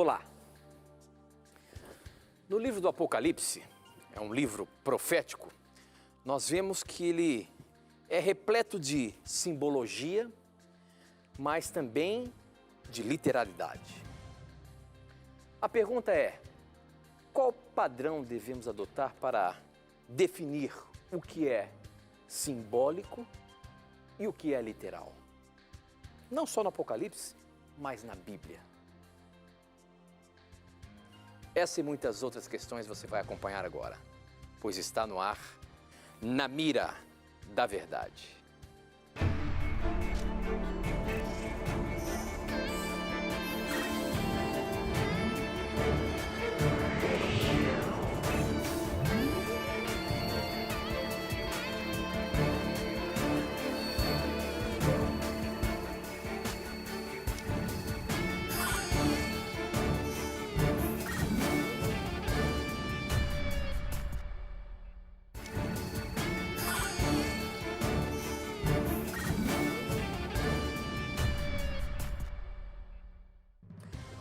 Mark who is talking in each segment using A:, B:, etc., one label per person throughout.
A: Olá! No livro do Apocalipse, é um livro profético, nós vemos que ele é repleto de simbologia, mas também de literalidade. A pergunta é, qual padrão devemos adotar para definir o que é simbólico e o que é literal? Não só no Apocalipse, mas na Bíblia. Essa e muitas outras questões você vai acompanhar agora, pois está no ar, Na Mira da Verdade.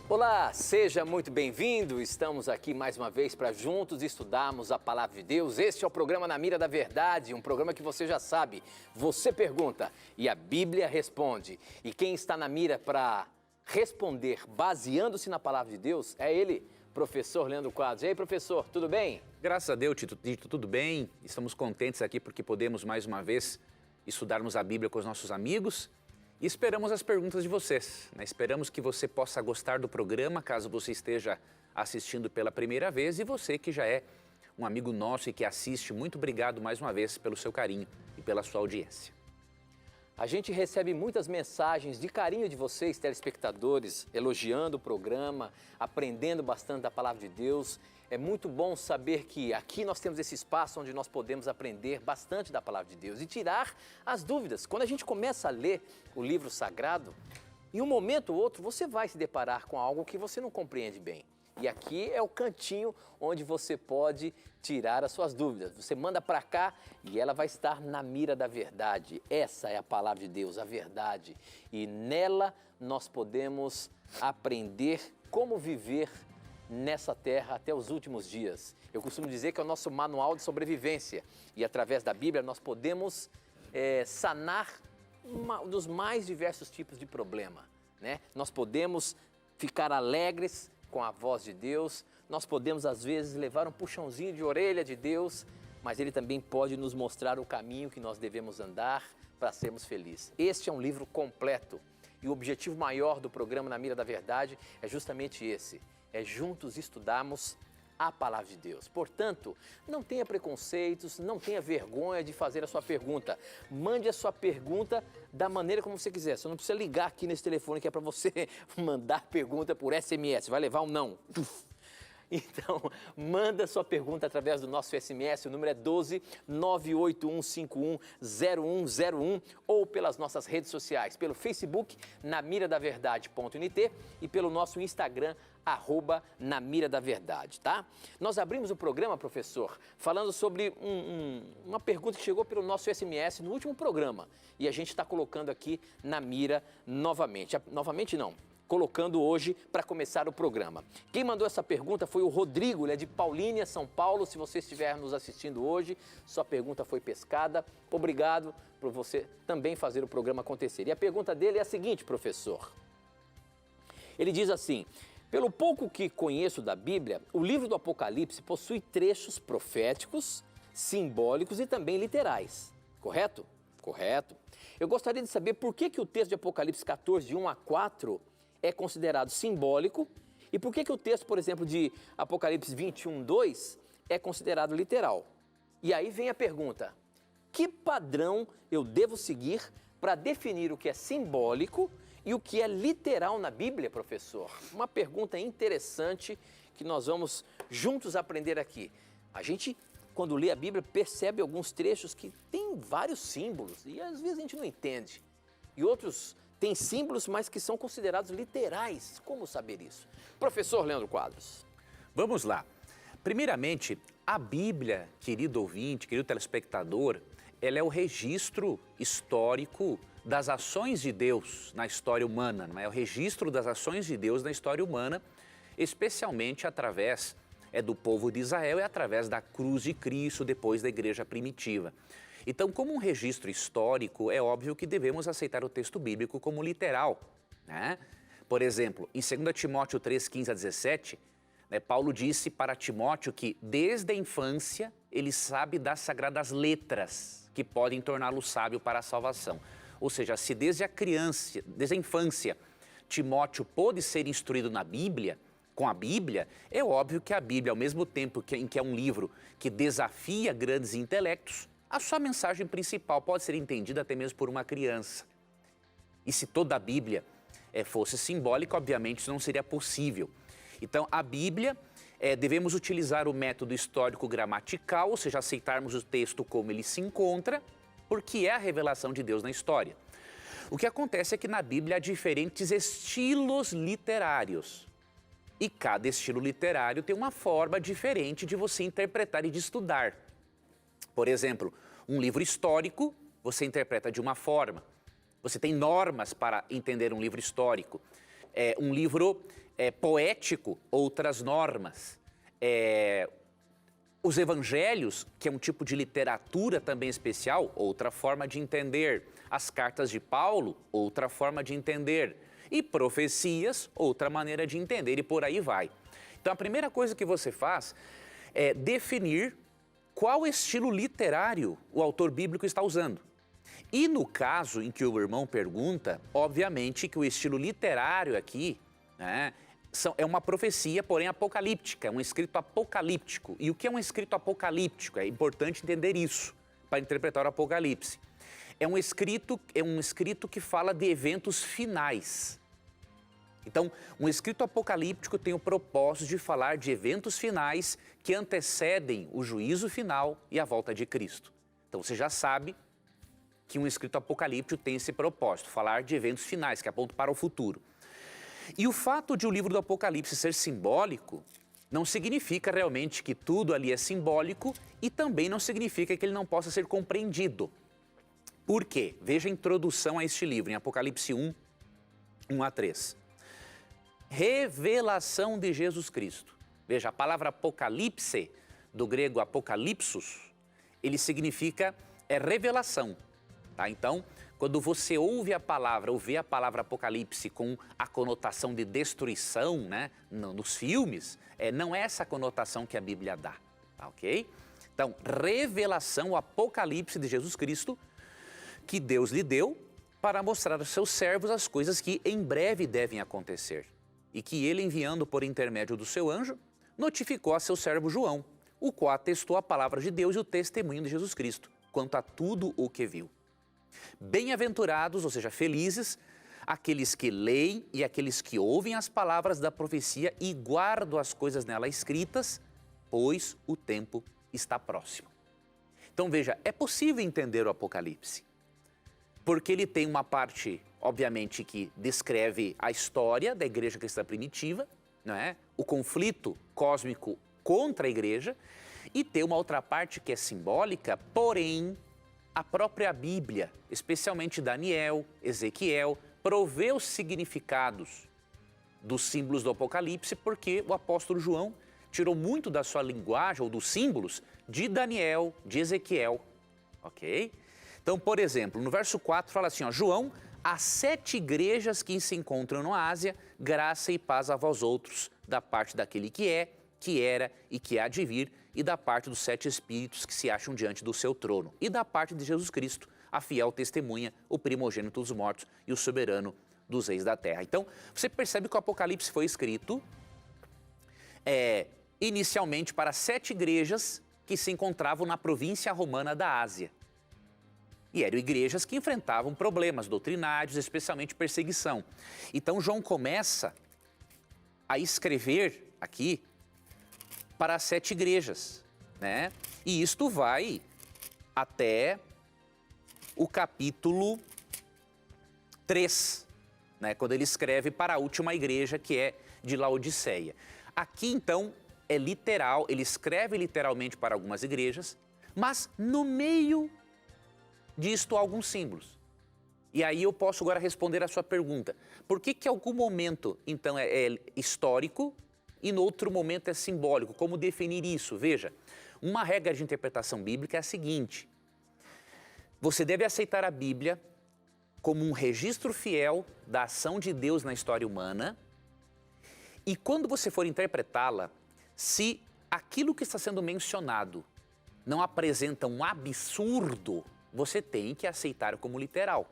A: Olá, seja muito bem-vindo. Estamos aqui mais uma vez para juntos estudarmos a Palavra de Deus. Este é o programa Na Mira da Verdade, um programa que você já sabe. Você pergunta e a Bíblia responde. E quem está na mira para responder baseando-se na Palavra de Deus é ele, professor Leandro Quadros. E aí, professor, tudo bem?
B: Graças a Deus, Tito, tudo bem. Estamos contentes aqui porque podemos mais uma vez estudarmos a Bíblia com os nossos amigos. E esperamos as perguntas de vocês, né? Esperamos que você possa gostar do programa, caso você esteja assistindo pela primeira vez. E você que já é um amigo nosso e que assiste, muito obrigado mais uma vez pelo seu carinho e pela sua audiência.
A: A gente recebe muitas mensagens de carinho de vocês, telespectadores, elogiando o programa, aprendendo bastante da Palavra de Deus. É muito bom saber que aqui nós temos esse espaço onde nós podemos aprender bastante da Palavra de Deus e tirar as dúvidas. Quando a gente começa a ler o livro sagrado, em um momento ou outro você vai se deparar com algo que você não compreende bem. E aqui é o cantinho onde você pode tirar as suas dúvidas. Você manda para cá e ela vai estar na mira da verdade. Essa é a Palavra de Deus, a verdade. E nela nós podemos aprender como viver nessa terra até os últimos dias. Eu costumo dizer que é o nosso manual de sobrevivência e através da Bíblia nós podemos sanar um dos mais diversos tipos de problema, né? Nós podemos ficar alegres com a voz de Deus, nós podemos às vezes levar um puxãozinho de orelha de Deus, mas Ele também pode nos mostrar o caminho que nós devemos andar para sermos felizes. Este é um livro completo e o objetivo maior do programa Na Mira da Verdade é justamente esse. É juntos estudarmos a Palavra de Deus. Portanto, não tenha preconceitos, não tenha vergonha de fazer a sua pergunta. Mande a sua pergunta da maneira como você quiser. Você não precisa ligar aqui nesse telefone que é para você mandar pergunta por SMS. Vai levar um não. Então, manda sua pergunta através do nosso SMS, o número é 12 981510101 ou pelas nossas redes sociais, pelo Facebook, namiradaverdade.nt e pelo nosso Instagram, @namiradaverdade, tá? Nós abrimos o programa, professor, falando sobre uma pergunta que chegou pelo nosso SMS no último programa e a gente está colocando aqui na mira novamente. Novamente não. Colocando hoje para começar o programa. Quem mandou essa pergunta foi o Rodrigo, ele é de Paulínia, São Paulo. Se você estiver nos assistindo hoje, sua pergunta foi pescada. Obrigado por você também fazer o programa acontecer. E a pergunta dele é a seguinte, professor. Ele diz assim, pelo pouco que conheço da Bíblia, o livro do Apocalipse possui trechos proféticos, simbólicos e também literais, correto? Correto. Eu gostaria de saber por que o texto de Apocalipse 14, de 1 a 4, é considerado simbólico e por que o texto, por exemplo, de Apocalipse 21, 2 é considerado literal. E aí vem a pergunta, que padrão eu devo seguir para definir o que é simbólico e o que é literal na Bíblia, professor? Uma pergunta interessante que nós vamos juntos aprender aqui. A gente, quando lê a Bíblia, percebe alguns trechos que têm vários símbolos e às vezes a gente não entende. E outros têm símbolos, mas que são considerados literais. Como saber isso? Professor Leandro Quadros.
B: Vamos lá. Primeiramente, a Bíblia, querido ouvinte, querido telespectador, ela é o registro histórico das ações de Deus na história humana, não é? O registro das ações de Deus na história humana especialmente através do povo de Israel e através da cruz de Cristo depois da igreja primitiva. Então, como um registro histórico, é óbvio que devemos aceitar o texto bíblico como literal, né? Por exemplo, em 2 Timóteo 3, 15 a 17, Paulo disse para Timóteo que desde a infância ele sabe das sagradas letras que podem torná-lo sábio para a salvação. Ou seja, se desde a infância, Timóteo pôde ser instruído na Bíblia, com a Bíblia, é óbvio que a Bíblia, ao mesmo tempo em que é um livro que desafia grandes intelectos, a sua mensagem principal pode ser entendida até mesmo por uma criança. E se toda a Bíblia fosse simbólica, obviamente isso não seria possível. Então, a Bíblia, devemos utilizar o método histórico-gramatical, ou seja, aceitarmos o texto como ele se encontra, porque é a revelação de Deus na história. O que acontece é que na Bíblia há diferentes estilos literários. E cada estilo literário tem uma forma diferente de você interpretar e de estudar. Por exemplo, um livro histórico você interpreta de uma forma. Você tem normas para entender um livro histórico. Um livro poético, outras normas. Os evangelhos, que é um tipo de literatura também especial, outra forma de entender. As cartas de Paulo, outra forma de entender. E profecias, outra maneira de entender, e por aí vai. Então, a primeira coisa que você faz é definir qual estilo literário o autor bíblico está usando. E no caso em que o irmão pergunta, obviamente que o estilo literário aqui, né, é uma profecia, porém apocalíptica, é um escrito apocalíptico. E o que é um escrito apocalíptico? É importante entender isso para interpretar o Apocalipse. É um escrito que fala de eventos finais. Então, um escrito apocalíptico tem o propósito de falar de eventos finais que antecedem o juízo final e a volta de Cristo. Então, você já sabe que um escrito apocalíptico tem esse propósito, falar de eventos finais, que apontam para o futuro. E o fato de o livro do Apocalipse ser simbólico não significa realmente que tudo ali é simbólico e também não significa que ele não possa ser compreendido. Por quê? Veja a introdução a este livro, em Apocalipse 1, 1 a 3. Revelação de Jesus Cristo. Veja, a palavra Apocalipse, do grego apokalipsos, ele significa revelação. Tá? Então, quando você ouve a palavra, ou vê a palavra Apocalipse com a conotação de destruição, né, nos filmes, não é essa conotação que a Bíblia dá, tá, ok? Então, revelação, o Apocalipse de Jesus Cristo, que Deus lhe deu para mostrar aos seus servos as coisas que em breve devem acontecer. E que ele, enviando por intermédio do seu anjo, notificou a seu servo João, o qual atestou a palavra de Deus e o testemunho de Jesus Cristo, quanto a tudo o que viu. Bem-aventurados, ou seja, felizes, aqueles que leem e aqueles que ouvem as palavras da profecia e guardam as coisas nela escritas, pois o tempo está próximo. Então veja, é possível entender o Apocalipse, porque ele tem uma parte, obviamente, que descreve a história da igreja cristã primitiva, não é? O conflito cósmico contra a igreja, e tem uma outra parte que é simbólica, porém, a própria Bíblia, especialmente Daniel, Ezequiel, provê os significados dos símbolos do Apocalipse, porque o apóstolo João tirou muito da sua linguagem, ou dos símbolos, de Daniel, de Ezequiel, ok? Então, por exemplo, no verso 4 fala assim, ó, João, às 7 igrejas que se encontram na Ásia, graça e paz a vós outros, da parte daquele que é, que era e que há de vir, e da parte dos 7 espíritos que se acham diante do seu trono, e da parte de Jesus Cristo, a fiel testemunha, o primogênito dos mortos e o soberano dos reis da terra. Então, você percebe que o Apocalipse foi escrito inicialmente para 7 igrejas que se encontravam na província romana da Ásia. E eram igrejas que enfrentavam problemas doutrinários, especialmente perseguição. Então, João começa a escrever aqui para as 7 igrejas, né? E isto vai até o capítulo 3, né? Quando ele escreve para a última igreja, que é de Laodiceia. Aqui, então, é literal, ele escreve literalmente para algumas igrejas, mas no meio disto há alguns símbolos. E aí eu posso agora responder a sua pergunta. Por que que algum momento, então, é histórico e no outro momento é simbólico. Como definir isso? Veja, uma regra de interpretação bíblica é a seguinte: você deve aceitar a Bíblia como um registro fiel da ação de Deus na história humana, e quando você for interpretá-la, se aquilo que está sendo mencionado não apresenta um absurdo, você tem que aceitar como literal,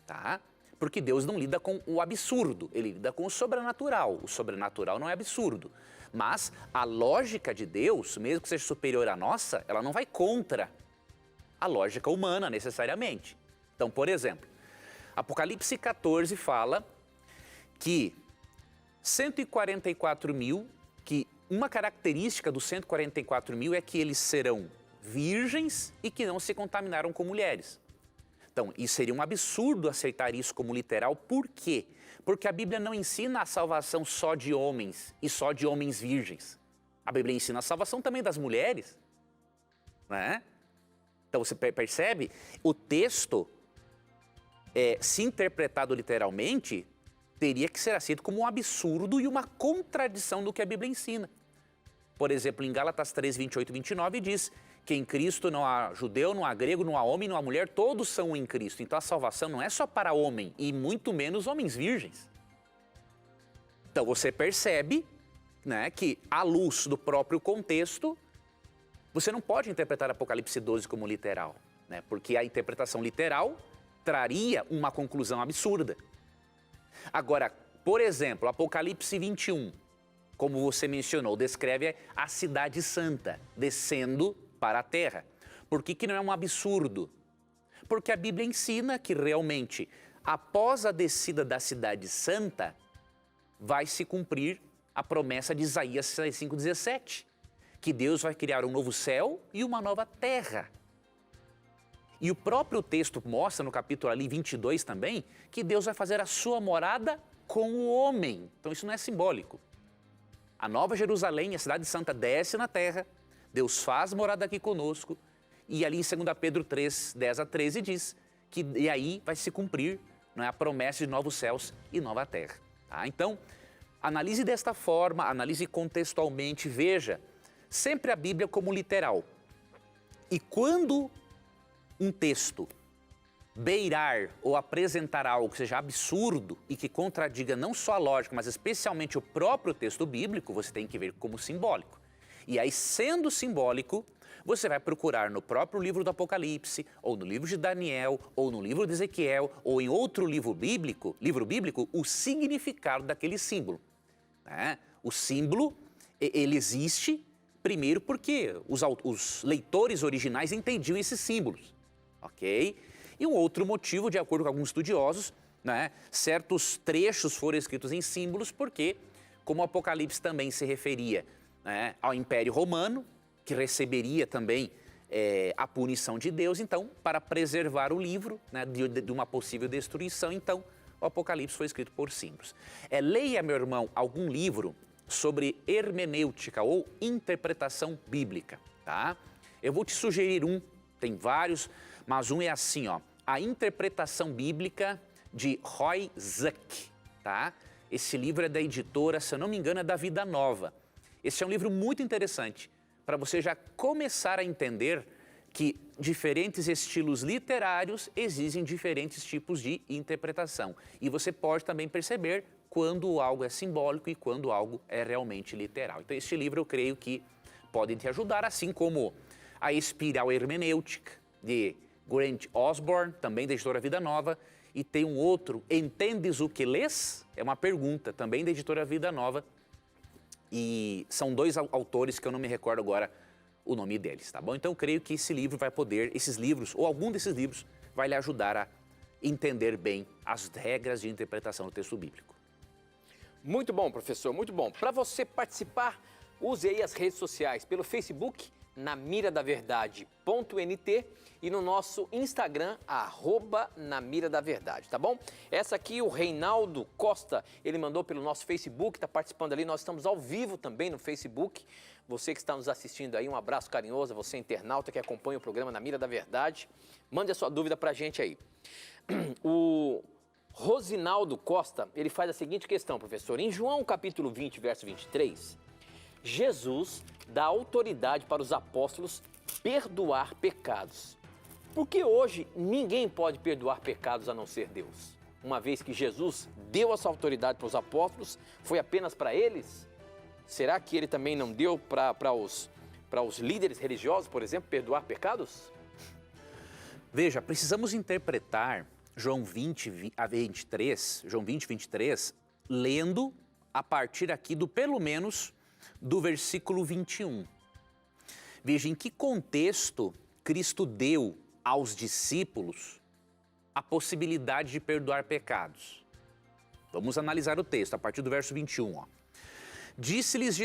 B: tá? Porque Deus não lida com o absurdo, ele lida com o sobrenatural. O sobrenatural não é absurdo. Mas a lógica de Deus, mesmo que seja superior à nossa, ela não vai contra a lógica humana necessariamente. Então, por exemplo, Apocalipse 14 fala que 144 mil, que uma característica dos 144 mil é que eles serão virgens e que não se contaminaram com mulheres. Então, isso seria um absurdo aceitar isso como literal. Por quê? Porque a Bíblia não ensina a salvação só de homens e só de homens virgens. A Bíblia ensina a salvação também das mulheres, né? Então, você percebe? O texto, se interpretado literalmente, teria que ser aceito como um absurdo e uma contradição do que a Bíblia ensina. Por exemplo, em Gálatas 3, 28 e 29 diz que em Cristo não há judeu, não há grego, não há homem, não há mulher, todos são em Cristo. Então a salvação não é só para homem e muito menos homens virgens. Então você percebe, né, que à luz do próprio contexto, você não pode interpretar Apocalipse 12 como literal, né, porque a interpretação literal traria uma conclusão absurda. Agora, por exemplo, Apocalipse 21, como você mencionou, descreve a cidade santa descendo para a terra. Por que não é um absurdo? Porque a Bíblia ensina que realmente, após a descida da cidade santa, vai se cumprir a promessa de Isaías 5,17, que Deus vai criar um novo céu e uma nova terra. E o próprio texto mostra, no capítulo ali 22 também, que Deus vai fazer a sua morada com o homem. Então isso não é simbólico. A Nova Jerusalém, a cidade santa, desce na terra, Deus faz morada aqui conosco, e ali em 2 Pedro 3, 10 a 13 diz que e aí vai se cumprir, não é, a promessa de novos céus e nova terra. Tá? Então, analise desta forma, analise contextualmente, veja sempre a Bíblia como literal. E quando um texto beirar ou apresentar algo que seja absurdo e que contradiga não só a lógica, mas especialmente o próprio texto bíblico, você tem que ver como simbólico. E aí, sendo simbólico, você vai procurar no próprio livro do Apocalipse, ou no livro de Daniel, ou no livro de Ezequiel, ou em outro livro bíblico, o significado daquele símbolo. Né? O símbolo, ele existe, primeiro porque os leitores originais entendiam esses símbolos, ok? E um outro motivo, de acordo com alguns estudiosos, né, certos trechos foram escritos em símbolos porque, como o Apocalipse também se referia, né, ao Império Romano, que receberia também a punição de Deus, então, para preservar o livro, né, de uma possível destruição, então, o Apocalipse foi escrito por símbolos. Leia, meu irmão, algum livro sobre hermenêutica ou interpretação bíblica, tá? Eu vou te sugerir um, tem vários, mas um é assim, ó, A Interpretação Bíblica, de Roy Zuck, tá? Esse livro é da editora, se eu não me engano, é da Vida Nova. Esse é um livro muito interessante para você já começar a entender que diferentes estilos literários exigem diferentes tipos de interpretação. E você pode também perceber quando algo é simbólico e quando algo é realmente literal. Então, este livro eu creio que pode te ajudar, assim como A Espiral Hermenêutica, de Grant Osborne, também da editora Vida Nova, e tem um outro, Entendes o que lês? É uma pergunta, também da editora Vida Nova, e são dois autores que eu não me recordo agora o nome deles, tá bom? Então eu creio que esse livro vai poder, esses livros, ou algum desses livros, vai lhe ajudar a entender bem as regras de interpretação do texto bíblico.
A: Muito bom, professor, muito bom. Para você participar, use aí as redes sociais, pelo Facebook, namiradaverdade.nt, e no nosso Instagram, @namiradaverdade, tá bom? Essa aqui, o Reinaldo Costa, ele mandou pelo nosso Facebook, está participando ali, nós estamos ao vivo também no Facebook. Você que está nos assistindo aí, um abraço carinhoso, você internauta que acompanha o programa Na Mira da Verdade, mande a sua dúvida para a gente aí. O Rosinaldo Costa, ele faz a seguinte questão, professor. Em João capítulo 20, verso 23, Jesus dá autoridade para os apóstolos perdoar pecados. Por que hoje ninguém pode perdoar pecados a não ser Deus? Uma vez que Jesus deu essa autoridade para os apóstolos, foi apenas para eles? Será que ele também não deu para os líderes religiosos, por exemplo, perdoar pecados?
B: Veja, precisamos interpretar João 20 a 23, João 20, 23, lendo a partir aqui do, pelo menos, do versículo 21. Veja em que contexto Cristo deu aos discípulos a possibilidade de perdoar pecados. Vamos analisar o texto a partir do verso 21. Ó. Disse-lhes,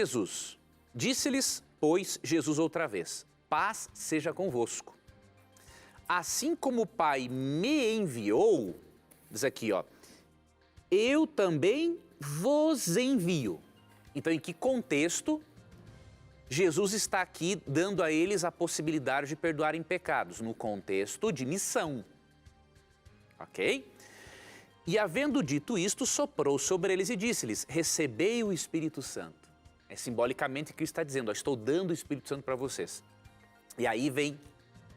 B: pois, Jesus outra vez, paz seja convosco. Assim como o Pai me enviou, diz aqui, ó, eu também vos envio. Então, em que contexto Jesus está aqui dando a eles a possibilidade de perdoarem pecados? No contexto de missão. Ok? E havendo dito isto, soprou sobre eles e disse-lhes, recebei o Espírito Santo. É simbolicamente que Cristo está dizendo, ó, estou dando o Espírito Santo para vocês. E aí vem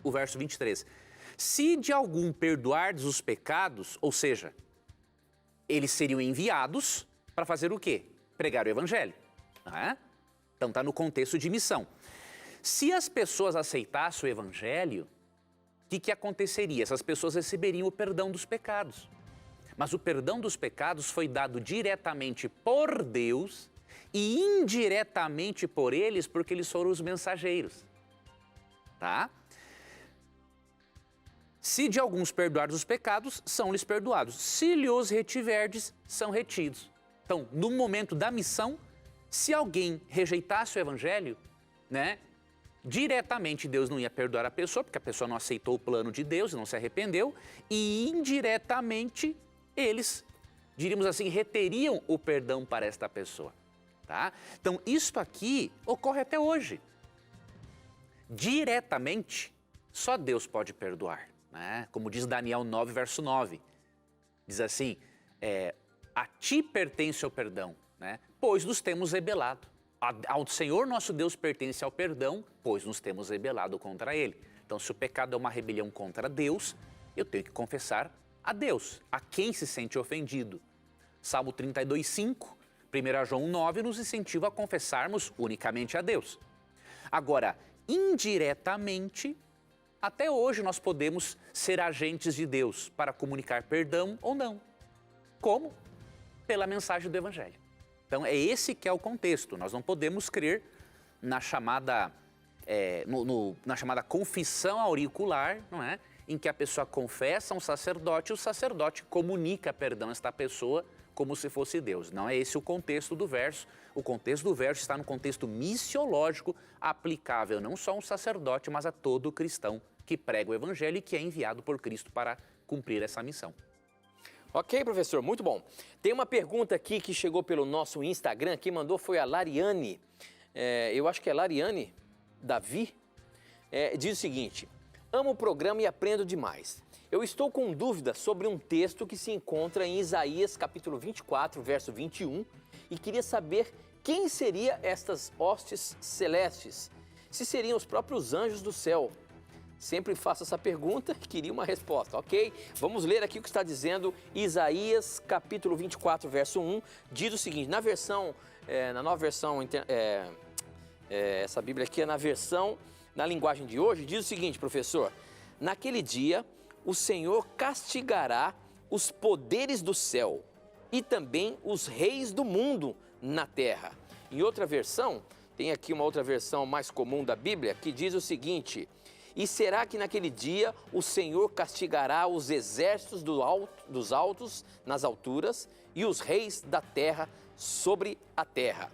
B: o verso 23. Se de algum perdoardes os pecados, ou seja, eles seriam enviados para fazer o quê? Pregar o Evangelho. Então está no contexto de missão. Se as pessoas aceitassem o Evangelho, o que aconteceria? Essas pessoas receberiam o perdão dos pecados. Mas o perdão dos pecados foi dado diretamente por Deus e indiretamente por eles, porque eles foram os mensageiros. Tá? Se de alguns perdoardes os pecados, são-lhes perdoados. Se lhes retiverdes, são retidos. Então, no momento da missão, se alguém rejeitasse o Evangelho, né, diretamente Deus não ia perdoar a pessoa, porque a pessoa não aceitou o plano de Deus e não se arrependeu, e indiretamente eles, diríamos assim, reteriam o perdão para esta pessoa. Tá? Então, isto aqui ocorre até hoje. Diretamente, só Deus pode perdoar. Né? Como diz Daniel 9, verso 9. Diz assim, a ti pertence o perdão, né? Pois nos temos rebelado. Ao Senhor nosso Deus pertence ao perdão, pois nos temos rebelado contra Ele. Então, se o pecado é uma rebelião contra Deus, eu tenho que confessar a Deus, a quem se sente ofendido. Salmo 32, 5, 1 João 9 nos incentiva a confessarmos unicamente a Deus. Agora, indiretamente, até hoje nós podemos ser agentes de Deus para comunicar perdão ou não. Como? Pela mensagem do Evangelho. Então é esse que é o contexto. Nós não podemos crer na chamada, na chamada confissão auricular, não é? Em que a pessoa confessa um sacerdote e o sacerdote comunica perdão a esta pessoa como se fosse Deus. Não é esse o contexto do verso. O contexto do verso está no contexto missiológico, aplicável não só a um sacerdote, mas a todo cristão que prega o Evangelho e que é enviado por Cristo para cumprir essa missão.
A: Ok, professor, muito bom. Tem uma pergunta aqui que chegou pelo nosso Instagram, quem mandou foi a Lariane, eu acho que é Lariane Davi, diz o seguinte, amo o programa e aprendo demais. Eu estou com dúvida sobre um texto que se encontra em Isaías capítulo 24, verso 21, e queria saber quem seriam estas hostes celestes, se seriam os próprios anjos do céu. Sempre faço essa pergunta e queria uma resposta, ok? Vamos ler aqui o que está dizendo Isaías, capítulo 24, verso 1. Diz o seguinte, na versão, na nova versão, essa Bíblia aqui é na linguagem de hoje, diz o seguinte, professor. Naquele dia, o Senhor castigará os poderes do céu e também os reis do mundo na terra. Em outra versão, tem aqui uma outra versão mais comum da Bíblia, que diz o seguinte... E será que naquele dia o Senhor castigará os exércitos dos altos nas alturas e os reis da terra sobre a terra?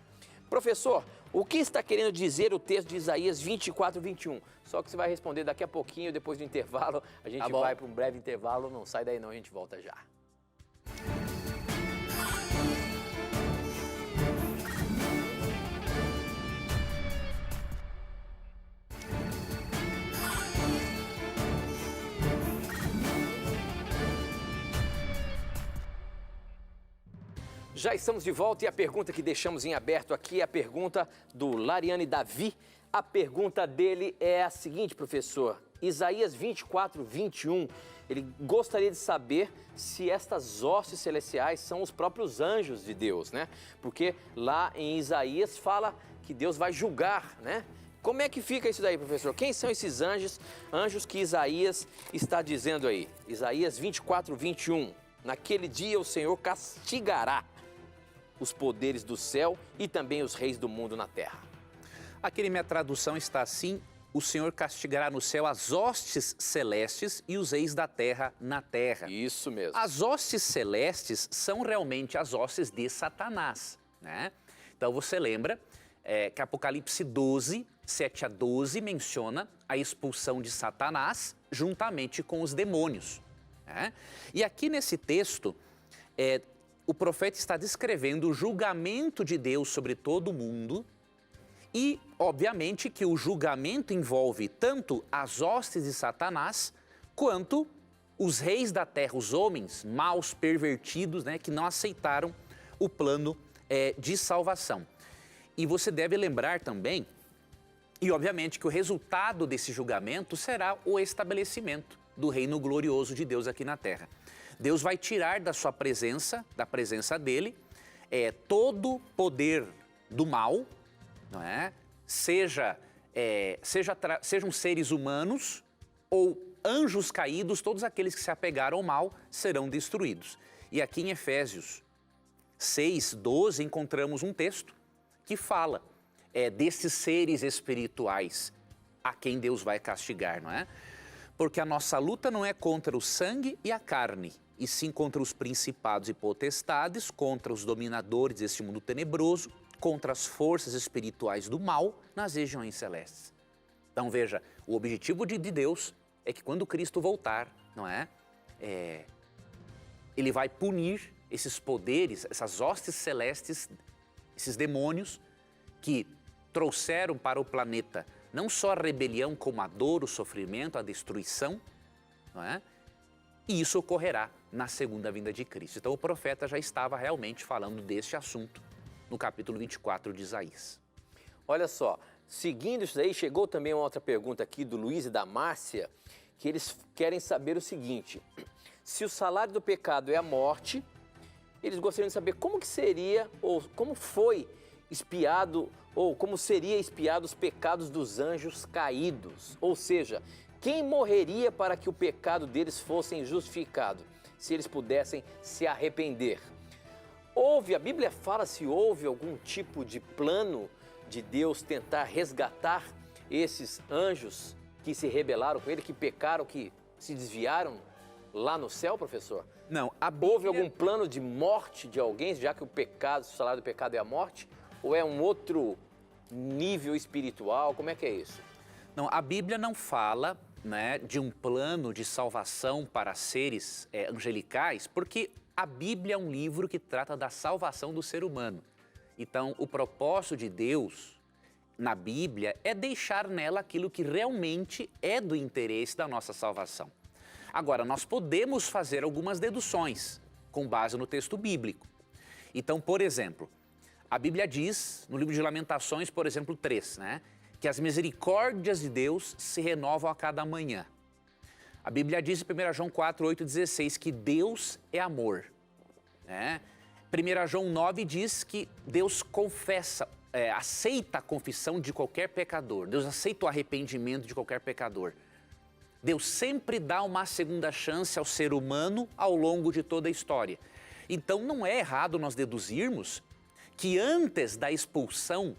A: Professor, o que está querendo dizer o texto de Isaías 24, 21? Só que você vai responder daqui a pouquinho, depois do intervalo. A gente vai para um breve intervalo, não sai daí não, a gente volta já. Já estamos de volta e a pergunta que deixamos em aberto aqui é a pergunta do Lariane Davi. A pergunta dele é a seguinte, professor. Isaías 24, 21, ele gostaria de saber se estas hostes celestiais são os próprios anjos de Deus, né? Porque lá em Isaías fala que Deus vai julgar, né? Como é que fica isso daí, professor? Quem são esses anjos que Isaías está dizendo aí? Isaías 24, 21. Naquele dia o Senhor castigará os poderes do céu e também os reis do mundo na terra.
B: Aqui na minha tradução está assim: o Senhor castigará no céu as hostes celestes e os reis da terra na terra.
A: Isso mesmo.
B: As hostes celestes são realmente as hostes de Satanás, né? Então você lembra que Apocalipse 12, 7 a 12 menciona a expulsão de Satanás juntamente com os demônios, né? E aqui nesse texto, o profeta está descrevendo o julgamento de Deus sobre todo o mundo e, obviamente, que o julgamento envolve tanto as hostes de Satanás quanto os reis da terra, os homens maus, pervertidos, né, que não aceitaram o plano de salvação. E você deve lembrar também, e obviamente, que o resultado desse julgamento será o estabelecimento do reino glorioso de Deus aqui na terra. Deus vai tirar da sua presença, da presença dele, todo poder do mal, não é? Sejam seres humanos ou anjos caídos, todos aqueles que se apegaram ao mal serão destruídos. E aqui em Efésios 6, 12, encontramos um texto que fala desses seres espirituais a quem Deus vai castigar, não é? Porque a nossa luta não é contra o sangue e a carne, e sim contra os principados e potestades, contra os dominadores deste mundo tenebroso, contra as forças espirituais do mal nas regiões celestes. Então veja, o objetivo de Deus é que quando Cristo voltar, não é? Ele vai punir esses poderes, essas hostes celestes, esses demônios que trouxeram para o planeta não só a rebelião, como a dor, o sofrimento, a destruição, não é? E isso ocorrerá na segunda vinda de Cristo. Então o profeta já estava realmente falando deste assunto no capítulo 24 de Isaías.
A: Olha só, seguindo isso daí, chegou também uma outra pergunta aqui do Luiz e da Márcia, que eles querem saber o seguinte: se o salário do pecado é a morte, eles gostariam de saber como que seria, ou como foi expiado, ou como seria expiado os pecados dos anjos caídos. Ou seja, quem morreria para que o pecado deles fosse justificado, se eles pudessem se arrepender? A Bíblia fala se houve algum tipo de plano de Deus tentar resgatar esses anjos que se rebelaram com ele, que pecaram, que se desviaram lá no céu, professor?
B: Não, a Bíblia...
A: Houve algum plano de morte de alguém, já que o salário do pecado é a morte? Ou é um outro nível espiritual? Como é que é isso?
B: Não, a Bíblia não fala, né, de um plano de salvação para seres angelicais, porque a Bíblia é um livro que trata da salvação do ser humano. Então, o propósito de Deus na Bíblia é deixar nela aquilo que realmente é do interesse da nossa salvação. Agora, nós podemos fazer algumas deduções com base no texto bíblico. Então, por exemplo, a Bíblia diz, no livro de Lamentações, por exemplo, 3, né, que as misericórdias de Deus se renovam a cada manhã. A Bíblia diz em 1 João 4, 8, 16 que Deus é amor, né? 1 João 9 diz que Deus confessa, aceita a confissão de qualquer pecador. Deus aceita o arrependimento de qualquer pecador. Deus sempre dá uma segunda chance ao ser humano ao longo de toda a história. Então não é errado nós deduzirmos que antes da expulsão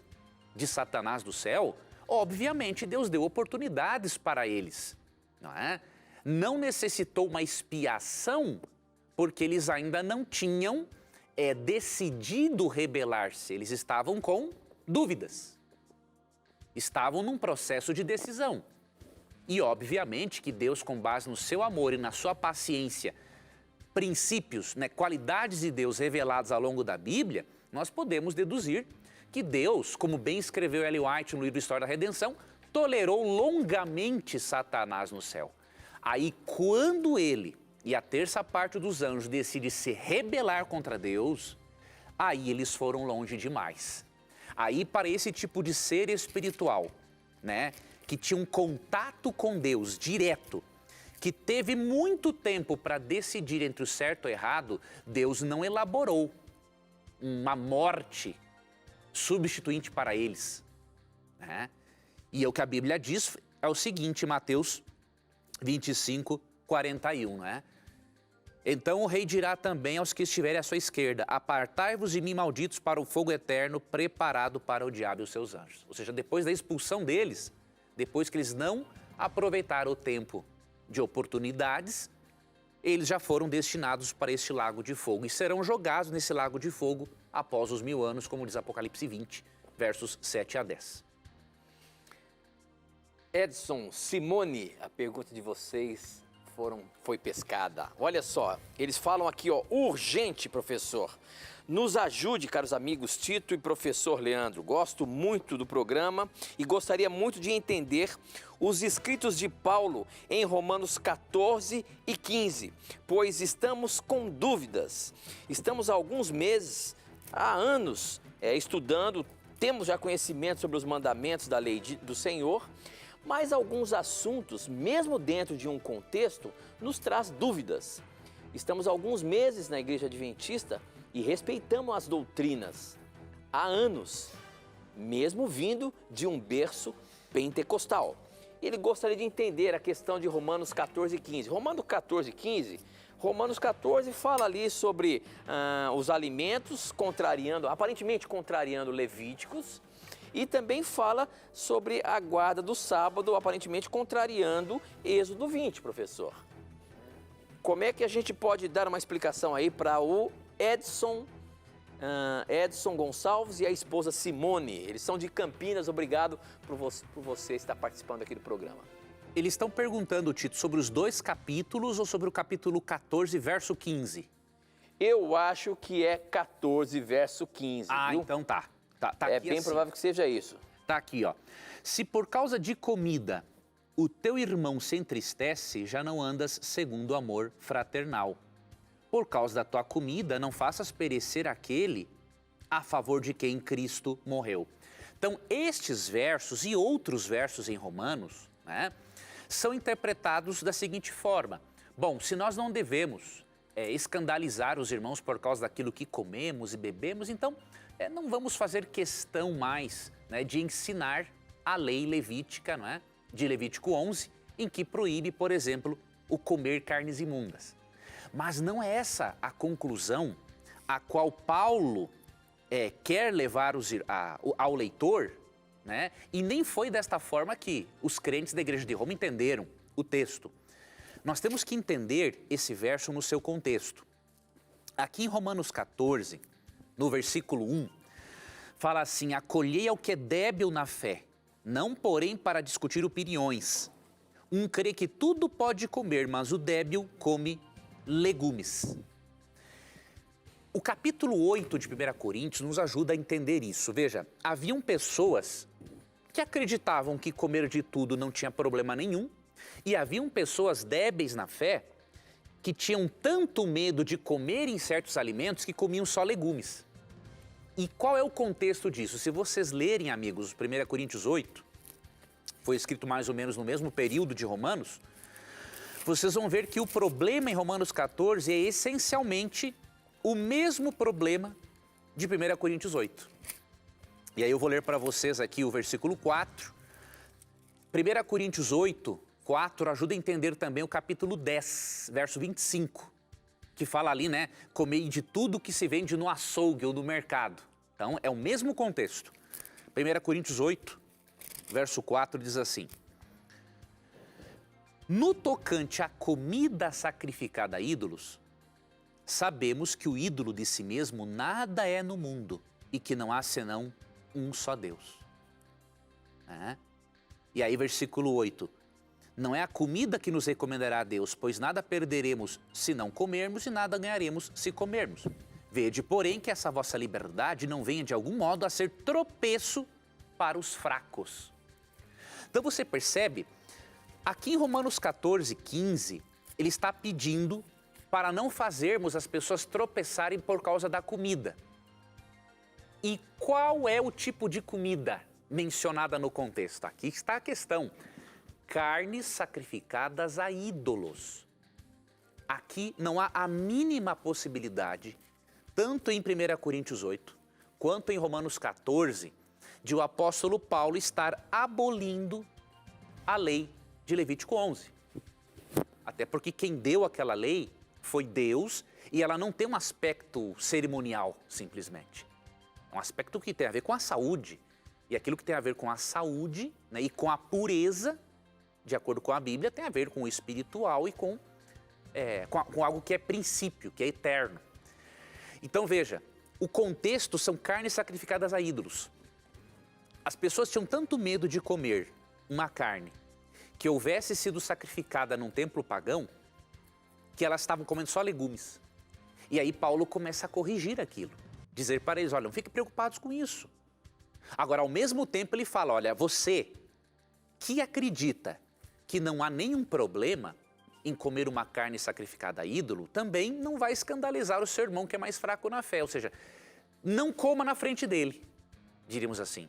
B: de Satanás do céu, obviamente Deus deu oportunidades para eles, não é? Não necessitou uma expiação porque eles ainda não tinham decidido rebelar-se. Eles estavam com dúvidas. Estavam num processo de decisão. E obviamente que Deus, com base no seu amor e na sua paciência, princípios, né, qualidades de Deus reveladas ao longo da Bíblia, nós podemos deduzir que Deus, como bem escreveu Ellen White no livro História da Redenção, tolerou longamente Satanás no céu. Aí, quando ele e a terça parte dos anjos decidem se rebelar contra Deus, aí eles foram longe demais. Aí para esse tipo de ser espiritual, né, que tinha um contato com Deus direto, que teve muito tempo para decidir entre o certo e o errado, Deus não elaborou uma morte substituinte para eles, né? E é o que a Bíblia diz é o seguinte, Mateus 25, 41, né? Então o rei dirá também aos que estiverem à sua esquerda, apartai-vos de mim, malditos, para o fogo eterno preparado para o diabo e os seus anjos. Ou seja, depois da expulsão deles, depois que eles não aproveitaram o tempo de oportunidades, eles já foram destinados para este lago de fogo e serão jogados nesse lago de fogo após os 1000 anos, como diz Apocalipse 20, versos 7 a 10.
A: Edson, Simone, a pergunta de vocês foi pescada. Olha só, eles falam aqui, ó, urgente, professor. Nos ajude, caros amigos Tito e professor Leandro. Gosto muito do programa e gostaria muito de entender os escritos de Paulo em Romanos 14 e 15, pois estamos com dúvidas. Estamos há alguns meses, há anos, estudando, temos já conhecimento sobre os mandamentos da lei do Senhor, mas alguns assuntos, mesmo dentro de um contexto, nos traz dúvidas. Estamos há alguns meses na Igreja Adventista e respeitamos as doutrinas há anos, mesmo vindo de um berço pentecostal. Ele gostaria de entender a questão de Romanos 14 e 15. Romanos 14 e 15, Romanos 14 fala ali sobre os alimentos, aparentemente contrariando Levíticos, e também fala sobre a guarda do sábado, aparentemente contrariando Êxodo 20, professor. Como é que a gente pode dar uma explicação aí para o Edson Gonçalves e a esposa Simone? Eles são de Campinas, obrigado por você estar participando aqui do programa.
B: Eles estão perguntando, Tito, sobre os 2 capítulos ou sobre o capítulo 14, verso 15?
A: Eu acho que é 14, verso 15.
B: Viu? Então tá. Tá
A: é
B: aqui
A: bem
B: assim.
A: Provável que seja isso.
B: Tá aqui, ó. Se por causa de comida o teu irmão se entristece, já não andas segundo o amor fraternal. Por causa da tua comida, não faças perecer aquele a favor de quem Cristo morreu. Então, estes versos e outros versos em Romanos, né, são interpretados da seguinte forma. Bom, se nós não devemos escandalizar os irmãos por causa daquilo que comemos e bebemos, então não vamos fazer questão mais, né, de ensinar a lei levítica, não é? De Levítico 11, em que proíbe, por exemplo, o comer carnes imundas. Mas não é essa a conclusão a qual Paulo quer levar ao leitor, né? E nem foi desta forma que os crentes da Igreja de Roma entenderam o texto. Nós temos que entender esse verso no seu contexto. Aqui em Romanos 14, no versículo 1, fala assim, acolhei ao que é débil na fé, não porém para discutir opiniões. Um crê que tudo pode comer, mas o débil come legumes. O capítulo 8 de 1 Coríntios nos ajuda a entender isso. Veja, haviam pessoas que acreditavam que comer de tudo não tinha problema nenhum, e haviam pessoas débeis na fé que tinham tanto medo de comerem certos alimentos que comiam só legumes. E qual é o contexto disso? Se vocês lerem, amigos, 1 Coríntios 8, foi escrito mais ou menos no mesmo período de Romanos, vocês vão ver que o problema em Romanos 14 é essencialmente o mesmo problema de 1 Coríntios 8. E aí eu vou ler para vocês aqui o versículo 4. 1 Coríntios 8, 4 ajuda a entender também o capítulo 10, verso 25. Que fala ali, né, comei de tudo que se vende no açougue ou no mercado. Então, é o mesmo contexto. 1 Coríntios 8, verso 4 diz assim, no tocante à comida sacrificada a ídolos, sabemos que o ídolo de si mesmo nada é no mundo e que não há senão um só Deus. E aí, versículo 8, não é a comida que nos recomendará a Deus, pois nada perderemos se não comermos e nada ganharemos se comermos. Vede, porém, que essa vossa liberdade não venha de algum modo a ser tropeço para os fracos. Então você percebe, aqui em Romanos 14, 15, ele está pedindo para não fazermos as pessoas tropeçarem por causa da comida. E qual é o tipo de comida mencionada no contexto? Aqui está a questão. Carnes sacrificadas a ídolos. Aqui não há a mínima possibilidade, tanto em 1 Coríntios 8, quanto em Romanos 14, de o apóstolo Paulo estar abolindo a lei de Levítico 11. Até porque quem deu aquela lei foi Deus e ela não tem um aspecto cerimonial, simplesmente. É um aspecto que tem a ver com a saúde. E aquilo que tem a ver com a saúde, né, e com a pureza, de acordo com a Bíblia, tem a ver com o espiritual e com algo que é princípio, que é eterno. Então veja, o contexto são carnes sacrificadas a ídolos. As pessoas tinham tanto medo de comer uma carne que houvesse sido sacrificada num templo pagão, que elas estavam comendo só legumes. E aí Paulo começa a corrigir aquilo, dizer para eles, olha, não fiquem preocupados com isso. Agora, ao mesmo tempo, ele fala, olha, você que acredita que não há nenhum problema em comer uma carne sacrificada a ídolo, também não vai escandalizar o seu irmão que é mais fraco na fé. Ou seja, não coma na frente dele, diríamos assim.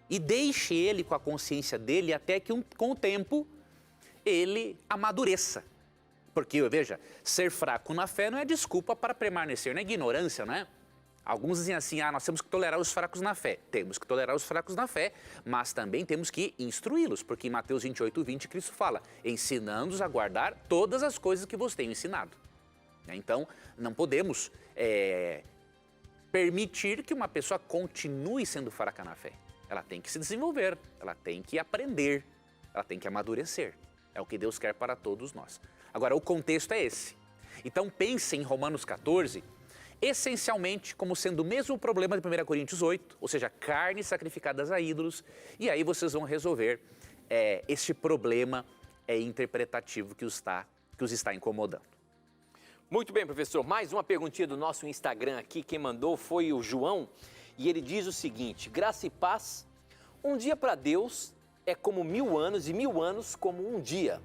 B: E deixe ele com a consciência dele até que com o tempo ele amadureça. Porque, veja, ser fraco na fé não é desculpa para permanecer na ignorância, não é? Alguns dizem assim, nós temos que tolerar os fracos na fé. Temos que tolerar os fracos na fé, mas também temos que instruí-los, porque em Mateus 28:20 Cristo fala, ensinando-os a guardar todas as coisas que vos tenho ensinado. Então, não podemos permitir que uma pessoa continue sendo fraca na fé. Ela tem que se desenvolver, ela tem que aprender, ela tem que amadurecer. É o que Deus quer para todos nós. Agora, o contexto é esse. Então, pense em Romanos 14, essencialmente como sendo o mesmo problema de 1 Coríntios 8, ou seja, carnes sacrificadas a ídolos, e aí vocês vão resolver este problema interpretativo que os está incomodando.
A: Muito bem, professor. Mais uma perguntinha do nosso Instagram aqui. Quem mandou foi o João, e ele diz o seguinte, graça e paz, um dia para Deus é como 1000 anos e 1000 anos como um dia.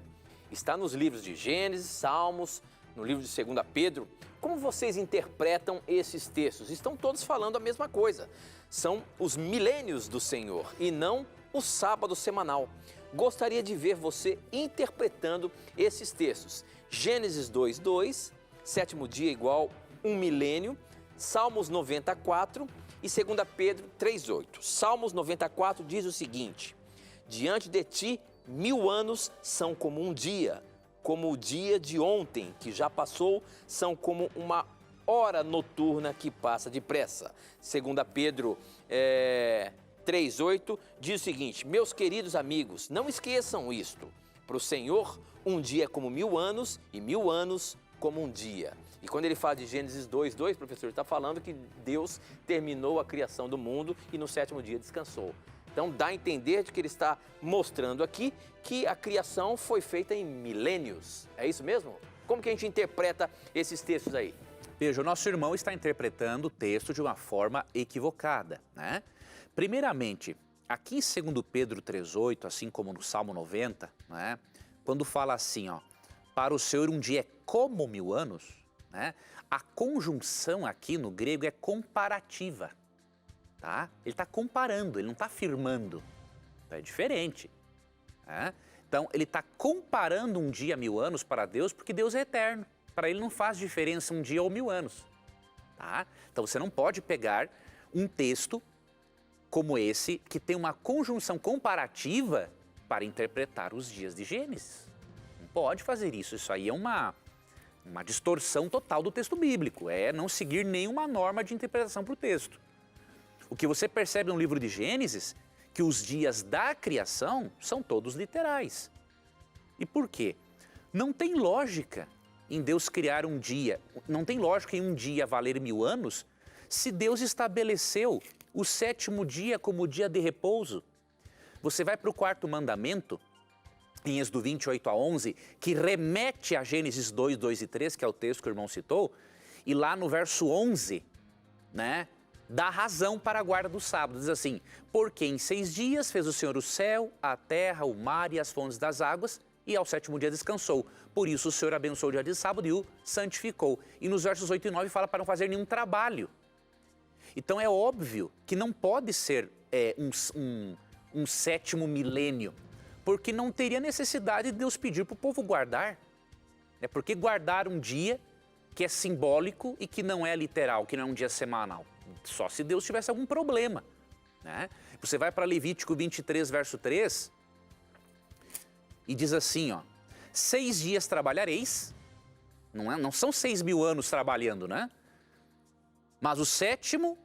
A: Está nos livros de Gênesis, Salmos, no livro de 2 Pedro. Como vocês interpretam esses textos? Estão todos falando a mesma coisa. São os milênios do Senhor e não o sábado semanal. Gostaria de ver você interpretando esses textos. Gênesis 2:2, sétimo dia igual 1 milênio, Salmos 94 e 2 Pedro 3:8. Salmos 94 diz o seguinte, diante de ti 1000 anos são como um dia, como o dia de ontem, que já passou, são como uma hora noturna que passa depressa. 2 Pedro 3:8 diz o seguinte, meus queridos amigos, não esqueçam isto, para o Senhor um dia é como 1000 anos e 1000 anos como um dia. E quando ele fala de Gênesis 2:2, professor, ele está falando que Deus terminou a criação do mundo e no sétimo dia descansou. Então dá a entender de que ele está mostrando aqui que a criação foi feita em milênios. É isso mesmo? Como que a gente interpreta esses textos aí?
B: Veja, o nosso irmão está interpretando o texto de uma forma equivocada, né? Primeiramente, aqui em 2 Pedro 3:8, assim como no Salmo 90, né? Quando fala assim, para o Senhor um dia é como 1000 anos, né? A conjunção aqui no grego é comparativa. Tá? Ele está comparando, ele não está afirmando. É diferente. Né? Então, ele está comparando um dia a 1000 anos para Deus, porque Deus é eterno. Para ele não faz diferença um dia ou 1000 anos. Tá? Então, você não pode pegar um texto como esse, que tem uma conjunção comparativa para interpretar os dias de Gênesis. Não pode fazer isso. Isso aí é uma distorção total do texto bíblico. É não seguir nenhuma norma de interpretação para o texto. O que você percebe no livro de Gênesis, que os dias da criação são todos literais. E por quê? Não tem lógica em Deus criar um dia, não tem lógica em um dia valer 1000 anos, se Deus estabeleceu o sétimo dia como dia de repouso. Você vai para o 4º mandamento, em Êxodo 28:11, que remete a Gênesis 2:2 e 3, que é o texto que o irmão citou, e lá no verso 11, né? Dá razão para a guarda do sábado, diz assim, porque em 6 dias fez o Senhor o céu, a terra, o mar e as fontes das águas, e ao sétimo dia descansou. Por isso o Senhor abençoou o dia de sábado e o santificou. E nos versos 8 e 9 fala para não fazer nenhum trabalho. Então é óbvio que não pode ser um sétimo milênio, porque não teria necessidade de Deus pedir para o povo guardar. É porque guardar um dia que é simbólico e que não é literal, que não é um dia semanal. Só se Deus tivesse algum problema, né? Você vai para Levítico 23, verso 3, e diz assim, ó, 6 dias trabalhareis, não são 6.000 anos trabalhando, né? Mas o 7º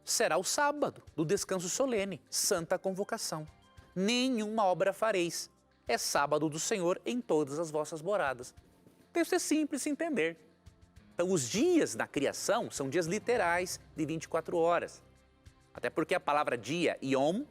B: será o sábado do descanso solene, santa convocação. Nenhuma obra fareis, é sábado do Senhor em todas as vossas moradas. Isso é simples de entender. Então, os dias na criação são dias literais de 24 horas. Até porque a palavra dia, yom,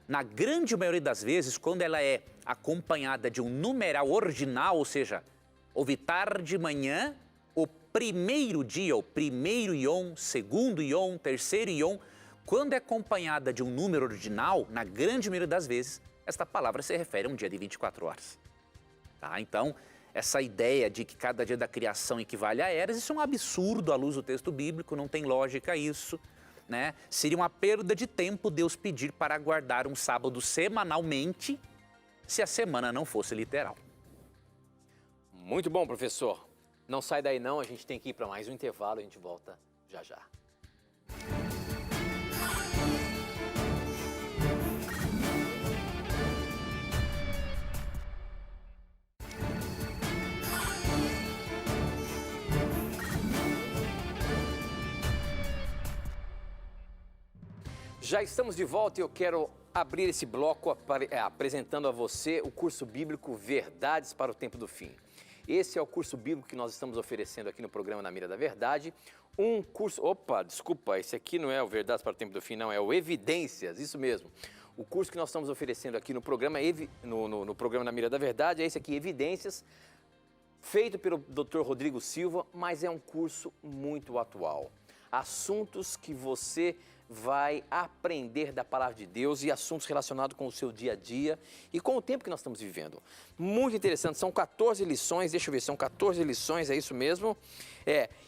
B: na grande maioria das vezes, quando ela é acompanhada de um numeral ordinal, ou seja, houve tarde, manhã, o primeiro dia, o primeiro yom, segundo yom, terceiro yom, quando é acompanhada de um número ordinal, na grande maioria das vezes, esta palavra se refere a um dia de 24 horas. Tá? Então, essa ideia de que cada dia da criação equivale a eras, isso é um absurdo à luz do texto bíblico, não tem lógica isso, né? Seria uma perda de tempo Deus pedir para guardar um sábado semanalmente, se a semana não fosse literal.
A: Muito bom, professor. Não sai daí não, a gente tem que ir para mais um intervalo, a gente volta já já. Já estamos de volta e eu quero abrir esse bloco apresentando a você o curso bíblico Verdades para o Tempo do Fim. Esse é o curso bíblico que nós estamos oferecendo aqui no programa Na Mira da Verdade. Um curso... Opa, desculpa, esse aqui não é o Verdades para o Tempo do Fim, não, é o Evidências, isso mesmo. O curso que nós estamos oferecendo aqui no programa, no programa Na Mira da Verdade é esse aqui, Evidências, feito pelo Dr. Rodrigo Silva, mas é um curso muito atual. Assuntos que você vai aprender da Palavra de Deus e assuntos relacionados com o seu dia a dia e com o tempo que nós estamos vivendo. Muito interessante, são 14 lições, deixa eu ver, são 14 lições, é isso mesmo?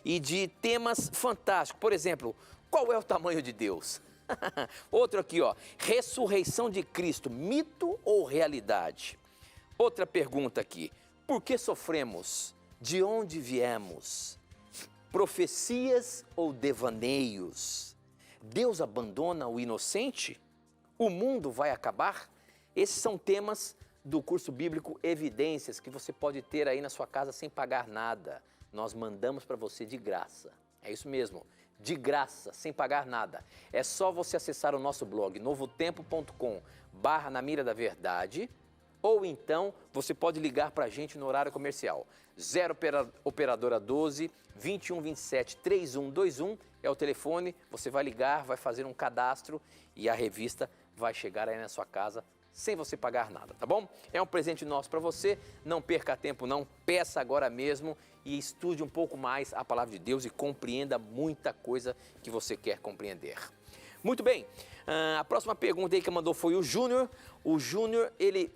A: E de temas fantásticos. Por exemplo, qual é o tamanho de Deus? Outro aqui, ó, ressurreição de Cristo, mito ou realidade? Outra pergunta aqui, por que sofremos? De onde viemos? Profecias ou devaneios? Deus abandona o inocente? O mundo vai acabar? Esses são temas do curso bíblico Evidências, que você pode ter aí na sua casa sem pagar nada. Nós mandamos para você de graça. É isso mesmo, de graça, sem pagar nada. É só você acessar o nosso blog novotempo.com/Na Mira da Verdade, ou então você pode ligar para a gente no horário comercial. 0 operadora 12 21 27 3121 é o telefone, você vai ligar, vai fazer um cadastro e a revista vai chegar aí na sua casa sem você pagar nada, tá bom? É um presente nosso para você, não perca tempo não, peça agora mesmo e estude um pouco mais a Palavra de Deus e compreenda muita coisa que você quer compreender. Muito bem, a próxima pergunta aí que mandou foi o Júnior. O Júnior, ele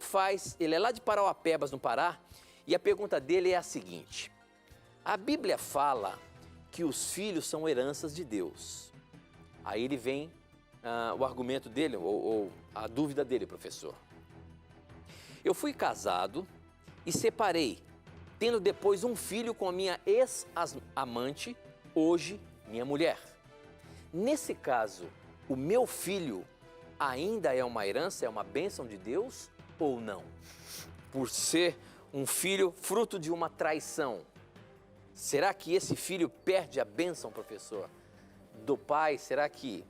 A: é lá de Parauapebas, no Pará, e a pergunta dele é a seguinte: a Bíblia fala que os filhos são heranças de Deus. Aí ele vem o argumento dele, ou a dúvida dele, professor. Eu fui casado e separei, tendo depois um filho com a minha ex-amante, hoje minha mulher. Nesse caso, o meu filho ainda é uma herança, é uma bênção de Deus ou não? Por ser um filho fruto de uma traição, será que esse filho perde a bênção, professor, do pai? Será que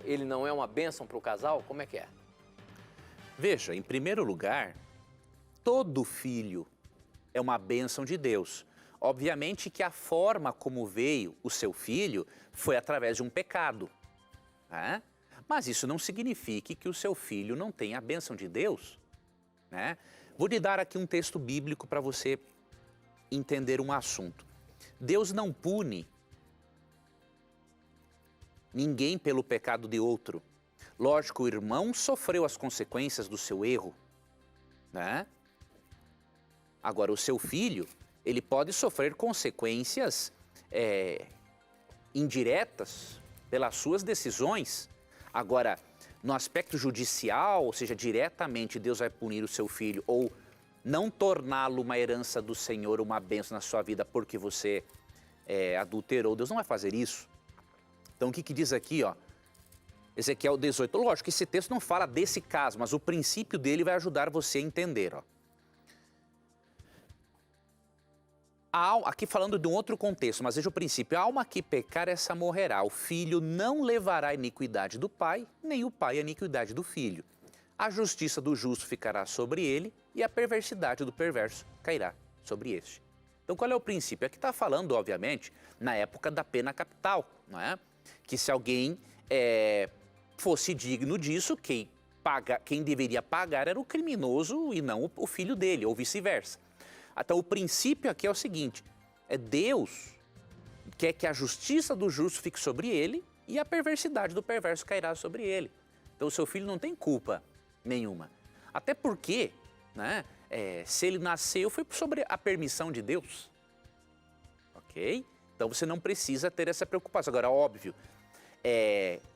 A: ele não é uma bênção para o casal? Como é que é?
B: Veja, em primeiro lugar, todo filho é uma bênção de Deus. Obviamente que a forma como veio o seu filho foi através de um pecado, né? Mas isso não significa que o seu filho não tenha a bênção de Deus, né? Vou lhe dar aqui um texto bíblico para você entender um assunto. Deus não pune ninguém pelo pecado de outro. Lógico, o irmão sofreu as consequências do seu erro, né? Agora, o seu filho, ele pode sofrer consequências indiretas pelas suas decisões. Agora, no aspecto judicial, ou seja, diretamente Deus vai punir o seu filho ou não torná-lo uma herança do Senhor, uma bênção na sua vida porque você adulterou, Deus não vai fazer isso. Então, o que diz aqui, ó? Ezequiel 18. Lógico que esse texto não fala desse caso, mas o princípio dele vai ajudar você a entender, ó. Aqui falando de um outro contexto, mas veja o princípio. A alma que pecar, essa morrerá. O filho não levará a iniquidade do pai, nem o pai a iniquidade do filho. A justiça do justo ficará sobre ele e a perversidade do perverso cairá sobre este. Então, qual é o princípio? Aqui está falando, obviamente, na época da pena capital, não é? Que se alguém fosse digno disso, quem deveria pagar era o criminoso e não o filho dele, ou vice-versa. Então, o princípio aqui é o seguinte, Deus quer que a justiça do justo fique sobre ele e a perversidade do perverso cairá sobre ele. Então, o seu filho não tem culpa nenhuma. Até porque, né, se ele nasceu, foi sobre a permissão de Deus. Ok? Então, você não precisa ter essa preocupação. Agora, óbvio,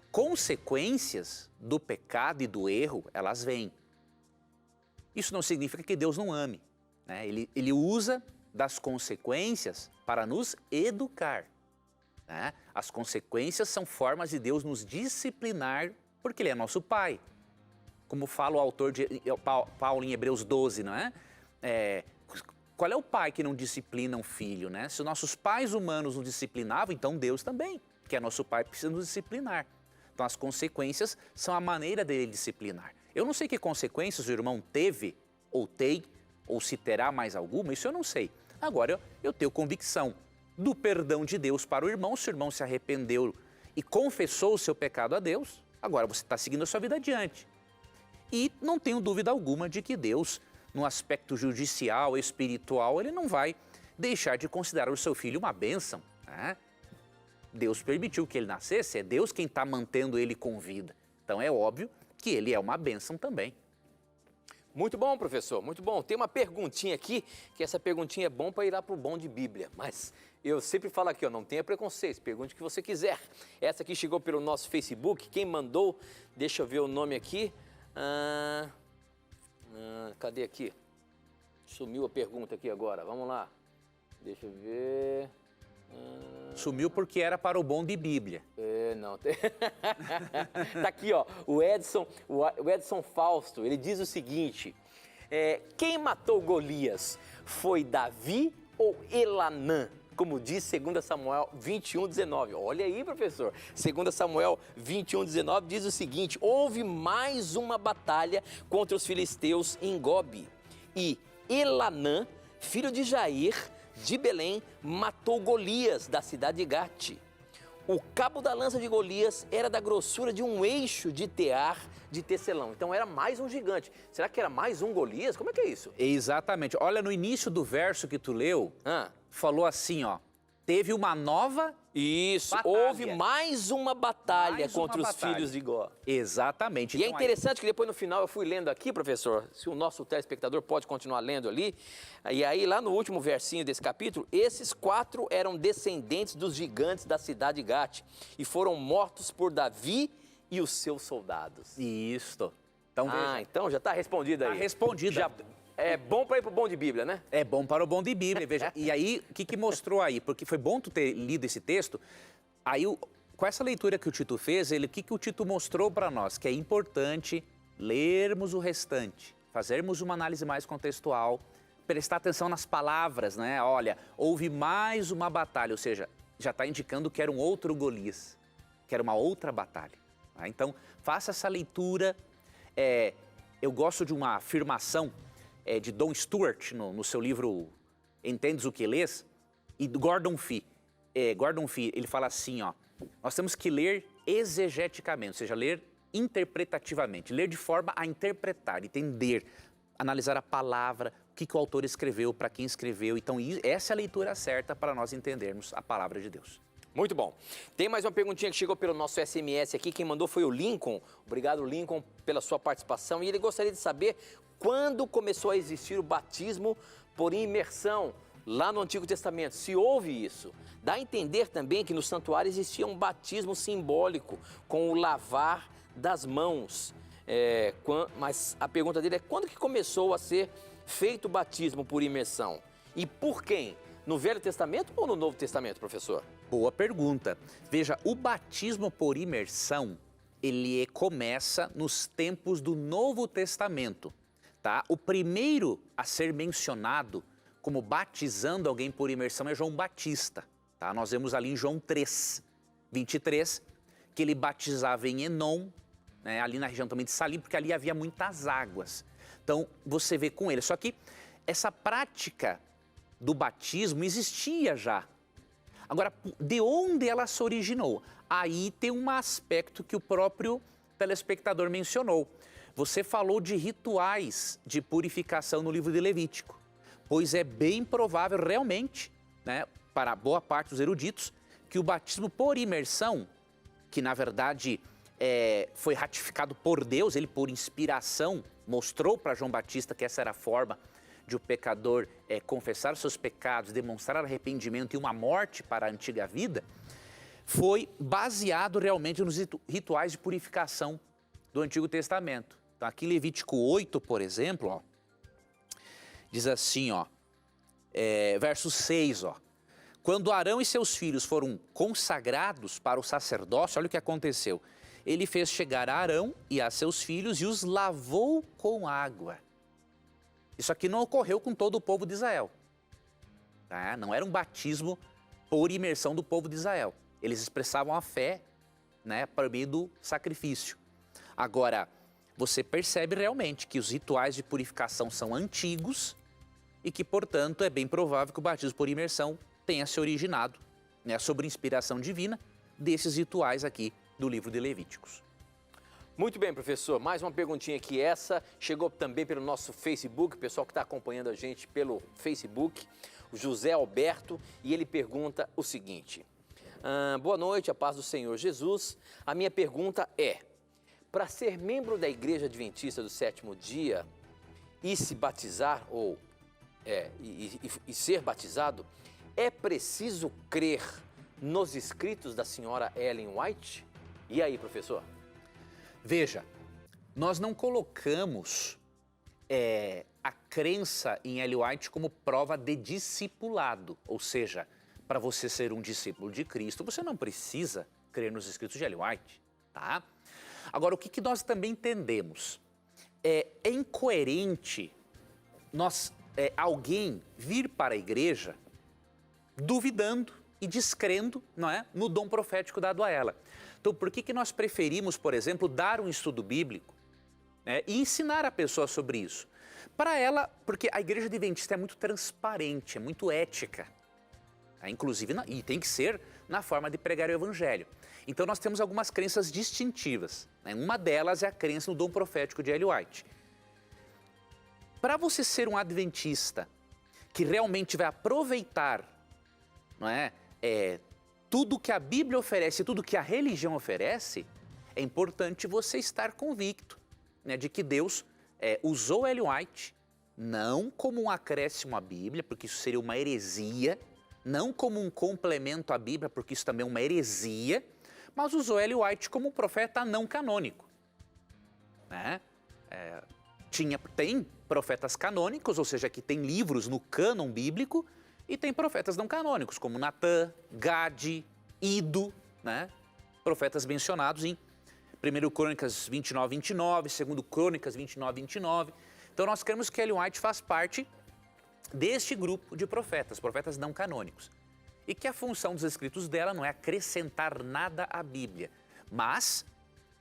B: consequências do pecado e do erro, elas vêm. Isso não significa que Deus não ame. Né? Ele usa das consequências para nos educar. Né? As consequências são formas de Deus nos disciplinar, porque Ele é nosso Pai. Como fala o autor de Paulo em Hebreus 12, não é? Qual é o pai que não disciplina um filho, né? Se os nossos pais humanos nos disciplinavam, então Deus também, que é nosso pai, precisa nos disciplinar. Então as consequências são a maneira dele disciplinar. Eu não sei que consequências o irmão teve, ou tem, ou se terá mais alguma, isso eu não sei. Agora, eu tenho convicção do perdão de Deus para o irmão. Se o irmão se arrependeu e confessou o seu pecado a Deus, agora você está seguindo a sua vida adiante. E não tenho dúvida alguma de que Deus, no aspecto judicial, espiritual, Ele não vai deixar de considerar o seu filho uma bênção. Né? Deus permitiu que ele nascesse, é Deus quem está mantendo ele com vida. Então é óbvio que ele é uma bênção também.
A: Muito bom, professor, muito bom. Tem uma perguntinha aqui, que essa perguntinha é bom para ir lá para o Bom de Bíblia, mas eu sempre falo aqui, ó, não tenha preconceito, pergunte o que você quiser. Essa aqui chegou pelo nosso Facebook, quem mandou, deixa eu ver o nome aqui. Cadê aqui? Sumiu a pergunta aqui agora, vamos lá. Deixa eu ver.
B: Sumiu porque era para o Bom de Bíblia.
A: Não. Tá aqui, ó, o Edson Fausto, ele diz o seguinte, quem matou Golias foi Davi ou Elanã? Como diz 2 Samuel 21:19. Olha aí, professor. 2 Samuel 21:19 diz o seguinte, houve mais uma batalha contra os filisteus em Gobe. E Elanã, filho de Jair, de Belém, matou Golias, da cidade de Gate. O cabo da lança de Golias era da grossura de um eixo de tear de tecelão. Então era mais um gigante. Será que era mais um Golias? Como é que é isso?
B: Exatamente. Olha, no início do verso que tu leu, falou assim, ó. Teve uma nova
A: Isso,
B: batalha.
A: Houve mais uma batalha contra os filhos de Gó.
B: Exatamente.
A: E então, é interessante que depois no final eu fui lendo aqui, professor, se o nosso telespectador pode continuar lendo ali, e aí lá no último versinho desse capítulo, esses 4 eram descendentes dos gigantes da cidade de Gate e foram mortos por Davi e os seus soldados.
B: Isso. Então, veja.
A: Então já está respondido aí.
B: Está respondido.
A: É bom para ir para o Bom de Bíblia, né?
B: É bom para o Bom de Bíblia, veja. E aí, o que mostrou aí? Porque foi bom tu ter lido esse texto. Aí, com essa leitura que o Tito fez, o que o Tito mostrou para nós? Que é importante lermos o restante, fazermos uma análise mais contextual, prestar atenção nas palavras, né? Olha, houve mais uma batalha, ou seja, já está indicando que era um outro Golias, que era uma outra batalha. Tá? Então, faça essa leitura. Eu gosto de uma afirmação de Don Stewart, no seu livro Entendes o que Lês, e do Gordon Fee. Gordon Fee, ele fala assim, ó, nós temos que ler exegeticamente, ou seja, ler interpretativamente, ler de forma a interpretar, entender, analisar a palavra, o que o autor escreveu, para quem escreveu. Então, essa é a leitura certa para nós entendermos a palavra de Deus.
A: Muito bom. Tem mais uma perguntinha que chegou pelo nosso SMS aqui. Quem mandou foi o Lincoln. Obrigado, Lincoln, pela sua participação. E ele gostaria de saber quando começou a existir o batismo por imersão lá no Antigo Testamento, se houve isso, dá a entender também que no santuário existia um batismo simbólico com o lavar das mãos. Mas a pergunta dele é quando que começou a ser feito o batismo por imersão? E por quem? No Velho Testamento ou no Novo Testamento, professor?
B: Boa pergunta. Veja, o batismo por imersão, ele começa nos tempos do Novo Testamento, tá? O primeiro a ser mencionado como batizando alguém por imersão é João Batista, tá? Nós vemos ali em João 3, 23, que ele batizava em Enom, né, ali na região também de Salim, porque ali havia muitas águas. Então, você vê com ele. Só que essa prática do batismo existia já. Agora, de onde ela se originou? Aí tem um aspecto que o próprio telespectador mencionou. Você falou de rituais de purificação no livro de Levítico, pois é bem provável realmente, né, para boa parte dos eruditos, que o batismo por imersão, que na verdade foi ratificado por Deus, ele por inspiração mostrou para João Batista que essa era a forma de o pecador confessar os seus pecados, demonstrar arrependimento e uma morte para a antiga vida, foi baseado realmente nos rituais de purificação do Antigo Testamento. Então aqui Levítico 8, por exemplo, ó, diz assim, ó, verso 6, ó, quando Arão e seus filhos foram consagrados para o sacerdócio, olha o que aconteceu. Ele fez chegar a Arão e a seus filhos e os lavou com água. Isso aqui não ocorreu com todo o povo de Israel. Tá? Não era um batismo por imersão do povo de Israel. Eles expressavam a fé, né, por meio do sacrifício. Agora, você percebe realmente que os rituais de purificação são antigos e que, portanto, é bem provável que o batismo por imersão tenha se originado, né, sob inspiração divina desses rituais aqui do livro de Levíticos.
A: Muito bem, professor. Mais uma perguntinha aqui. Essa chegou também pelo nosso Facebook, o pessoal que está acompanhando a gente pelo Facebook, o José Alberto, e ele pergunta o seguinte. Boa noite, a paz do Senhor Jesus. A minha pergunta é, para ser membro da Igreja Adventista do Sétimo Dia e se batizar, e ser batizado, é preciso crer nos escritos da senhora Ellen White? E aí, professor?
B: Veja, nós não colocamos a crença em Ellen White como prova de discipulado. Ou seja, para você ser um discípulo de Cristo, você não precisa crer nos escritos de Ellen White, tá? Agora, o que nós também entendemos? É incoerente alguém vir para a igreja duvidando e descrendo, não é, no dom profético dado a ela. Então, por que nós preferimos, por exemplo, dar um estudo bíblico, né, e ensinar a pessoa sobre isso? Para ela, porque a Igreja Adventista é muito transparente, é muito ética, tá? Inclusive, e tem que ser na forma de pregar o Evangelho. Então, nós temos algumas crenças distintivas, né? Uma delas é a crença no dom profético de Ellen White. Para você ser um adventista que realmente vai aproveitar, não é, tudo que a Bíblia oferece, tudo que a religião oferece, é importante você estar convicto, né, de que Deus usou Ellen White não como um acréscimo à Bíblia, porque isso seria uma heresia, não como um complemento à Bíblia, porque isso também é uma heresia, mas usou Ellen White como um profeta não canônico, né? Tem profetas canônicos, ou seja, que tem livros no cânon bíblico, e tem profetas não canônicos, como Natã, Gade, Ido, né? Profetas mencionados em 1 Crônicas 29, 29, 2 Crônicas 29, 29. Então nós cremos que Ellen White faz parte deste grupo de profetas não canônicos. E que a função dos escritos dela não é acrescentar nada à Bíblia, mas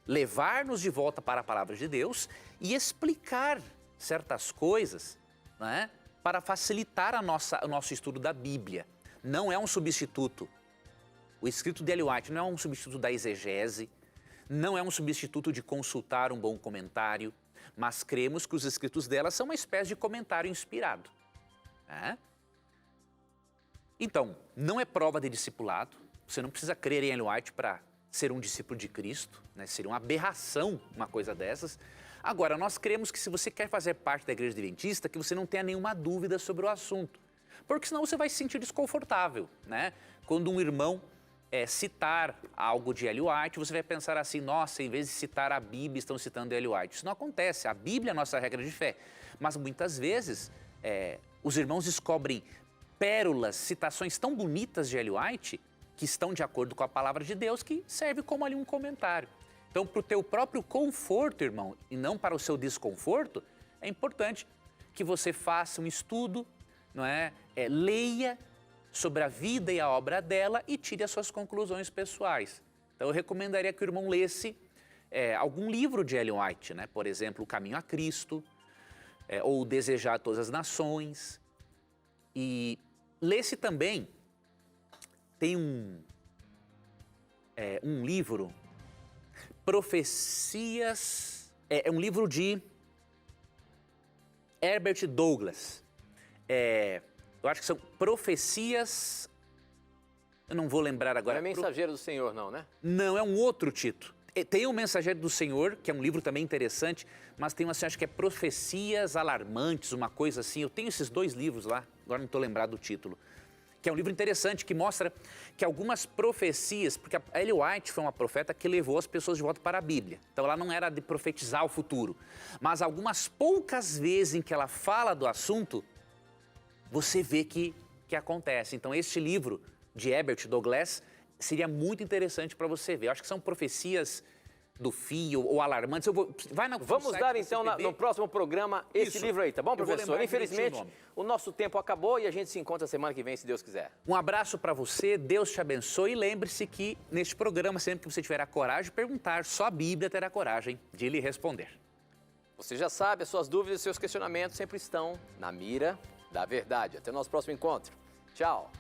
B: levar-nos de volta para a palavra de Deus e explicar certas coisas, né, para facilitar o nosso estudo da Bíblia. Não é um substituto. O escrito de Ellen White não é um substituto da exegese, não é um substituto de consultar um bom comentário, mas cremos que os escritos dela são uma espécie de comentário inspirado, né? Então, não é prova de discipulado, você não precisa crer em Ellen White para ser um discípulo de Cristo, né? Seria uma aberração uma coisa dessas. Agora, nós cremos que se você quer fazer parte da Igreja Adventista, que você não tenha nenhuma dúvida sobre o assunto. porque senão você vai se sentir desconfortável, né? Quando um irmão citar algo de Ellen White, você vai pensar assim, nossa, em vez de citar a Bíblia, estão citando Ellen White. Isso não acontece, a Bíblia é a nossa regra de fé. Mas muitas vezes, os irmãos descobrem pérolas, citações tão bonitas de Ellen White, que estão de acordo com a palavra de Deus, que serve como ali um comentário. Então, para o teu próprio conforto, irmão, e não para o seu desconforto, é importante que você faça um estudo, não é? Leia sobre a vida e a obra dela e tire as suas conclusões pessoais. Então, eu recomendaria que o irmão lesse algum livro de Ellen White, né? Por exemplo, O Caminho a Cristo, ou Desejar Todas as Nações. E lesse também, tem um livro, Profecias, é um livro de Herbert Douglas. Eu acho que são Profecias, eu não vou lembrar agora.
A: Não é Mensageiro do Senhor, não, né?
B: Não, é um outro título. Tem o Mensageiro do Senhor, que é um livro também interessante, mas tem assim, acho que é Profecias Alarmantes, uma coisa assim. Eu tenho esses 2 livros lá, agora não estou lembrado do título. Que é um livro interessante, que mostra que algumas profecias, porque a Ellen White foi uma profeta que levou as pessoas de volta para a Bíblia. Então ela não era de profetizar o futuro. Mas algumas poucas vezes em que ela fala do assunto, você vê que acontece. Então este livro de Herbert Douglas seria muito interessante para você ver. Eu acho que são profecias do fim ou alarmantes.
A: Vamos dar então no próximo programa esse livro aí, tá bom, professor? Infelizmente, o nosso tempo acabou e a gente se encontra semana que vem, se Deus quiser.
B: Um abraço para você, Deus te abençoe e lembre-se que neste programa, sempre que você tiver a coragem de perguntar, só a Bíblia terá coragem de lhe responder.
A: Você já sabe, as suas dúvidas e seus questionamentos sempre estão na mira da verdade. Até o nosso próximo encontro. Tchau!